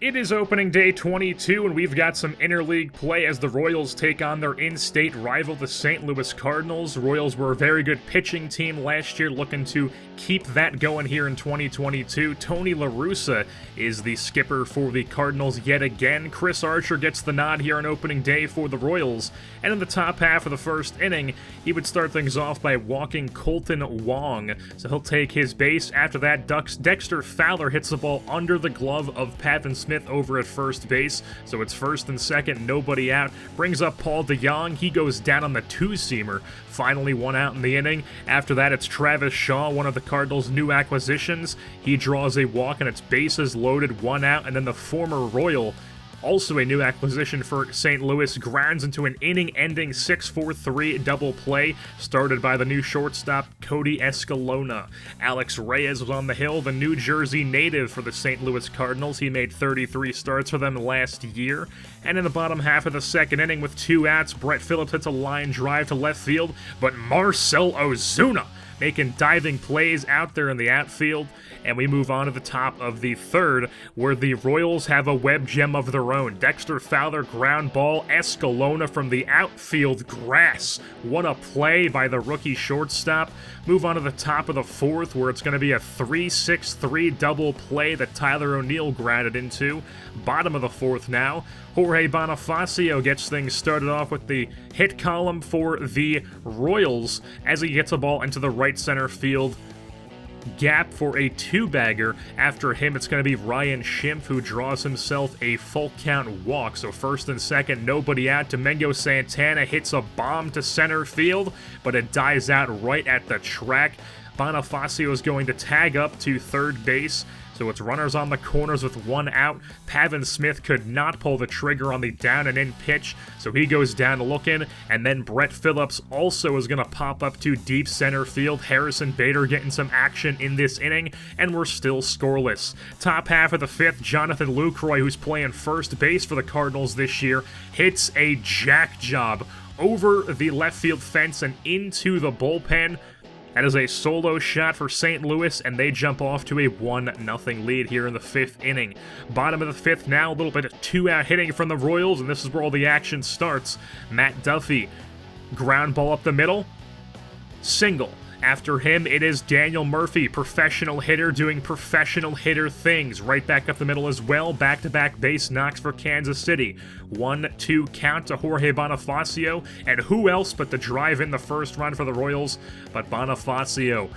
It is opening day 22, and we've got some interleague play as the Royals take on their in-state rival, the St. Louis Cardinals. Royals were a very good pitching team last year, looking to keep that going here in 2022. Tony La Russa is the skipper for the Cardinals yet again. Chris Archer gets the nod here on opening day for the Royals, and in the top half of the first inning, he would start things off by walking Colton Wong. So he'll take his base. After that, Dexter Fowler hits the ball under the glove of Pavin Smith over at first base, so it's first and second, nobody out. Brings up Paul DeJong, he goes down on the two-seamer. Finally one out in the inning. After that, it's Travis Shaw, one of the Cardinals' new acquisitions. He draws a walk and it's bases loaded, one out, and then the former Royal, also a new acquisition for St. Louis, grounds into an inning-ending 6-4-3 double play, started by the new shortstop, Cody Escalona. Alex Reyes was on the hill, the New Jersey native for the St. Louis Cardinals. He made 33 starts for them last year. And in the bottom half of the second inning with two outs, Brett Phillips hits a line drive to left field, but Marcell Ozuna making diving plays out there in the outfield. And we move on to the top of the third, where the Royals have a web gem of their own. Dexter Fowler ground ball, Escalona from the outfield grass. What a play by the rookie shortstop. Move on to the top of the fourth, where it's going to be a 3-6-3 double play that Tyler O'Neill grounded into. Bottom of the fourth now, Jorge Bonifacio gets things started off with the hit column for the Royals as he gets a ball into the right center field gap for a two-bagger. After him, it's going to be Ryan Schimpf, who draws himself a full count walk. So first and second, nobody out. Domingo Santana hits a bomb to center field, but it dies out right at the track. Bonifacio is going to tag up to third base. So it's runners on the corners with one out. Pavin Smith could not pull the trigger on the down and in pitch, so he goes down looking. And then Brett Phillips also is going to pop up to deep center field. Harrison Bader getting some action in this inning, and we're still scoreless. Top half of the fifth, Jonathan Lucroy, who's playing first base for the Cardinals this year, hits a jack job over the left field fence and into the bullpen. That is a solo shot for St. Louis, and they jump off to a 1-0 lead here in the fifth inning. Bottom of the fifth now, a little bit of two-out hitting from the Royals, and this is where all the action starts. Matt Duffy, ground ball up the middle, single. After him, it is Daniel Murphy, professional hitter doing professional hitter things. Right back up the middle as well. Back-to-back base knocks for Kansas City. 1-2 count to Jorge Bonifacio. And who else but the drive in the first run for the Royals but Bonifacio.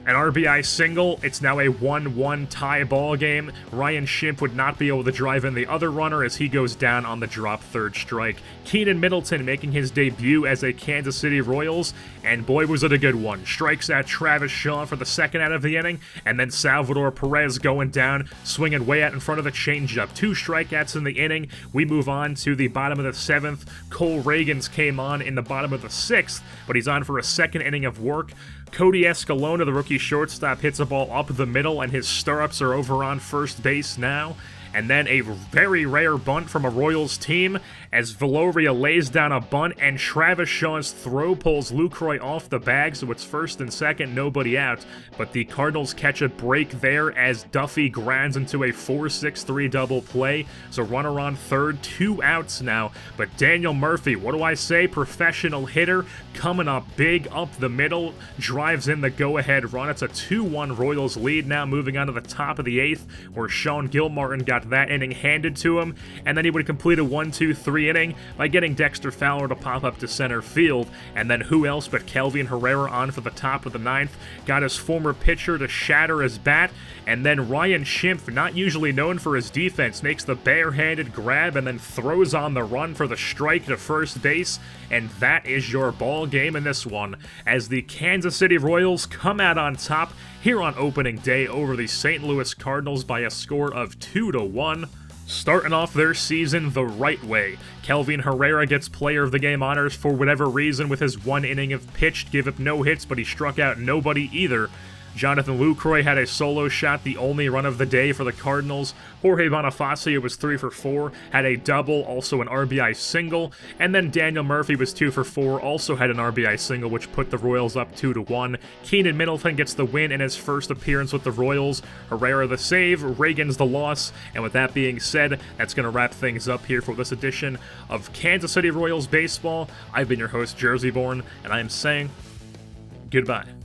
An RBI single. It's now a 1-1 tie ball game. Ryan Schimpf would not be able to drive in the other runner as he goes down on the drop third strike. Keenan Middleton making his debut as a Kansas City Royals, and boy was it a good one. Strikes out Travis Shaw for the second out of the inning, and then Salvador Perez going down, swinging way out in front of the changeup. Two strikeouts in the inning. We move on to the bottom of the seventh. Cole Reagans came on in the bottom of the sixth, but he's on for a second inning of work. Cody Escalona, the rookie shortstop, hits a ball up the middle, and his stirrups are over on first base now. And then a very rare bunt from a Royals team as Valoria lays down a bunt, and Travis Shaw's throw pulls Lucroy off the bag, so it's first and second, nobody out. But the Cardinals catch a break there as Duffy grounds into a 4-6-3 double play. So runner on third, two outs now. But Daniel Murphy, what do I say? Professional hitter, coming up big up the middle, drives in the go-ahead run. It's a 2-1 Royals lead now, moving on to the top of the eighth, where Sean Gilmartin got that inning handed to him, and then he would complete a 1-2-3 inning by getting Dexter Fowler to pop up to center field. And then who else but Kelvin Herrera on for the top of the ninth, got his former pitcher to shatter his bat, and then Ryan Schimpf, not usually known for his defense, makes the barehanded grab and then throws on the run for the strike to first base, and that is your ball game in this one, as the Kansas City Royals come out on top here on opening day over the St. Louis Cardinals by a score of 2-1. Starting off their season the right way. Kelvin Herrera gets player of the game honors for whatever reason with his one inning of pitched, give up no hits, but he struck out nobody either. Jonathan Lucroy had a solo shot, the only run of the day for the Cardinals. Jorge Bonifacio was 3 for 4, had a double, also an RBI single. And then Daniel Murphy was 2 for 4, also had an RBI single, which put the Royals up 2-1. Keenan Middleton gets the win in his first appearance with the Royals. Herrera the save, Reagan's the loss. And with that being said, that's going to wrap things up here for this edition of Kansas City Royals Baseball. I've been your host, Jerseyborn, and I am saying goodbye.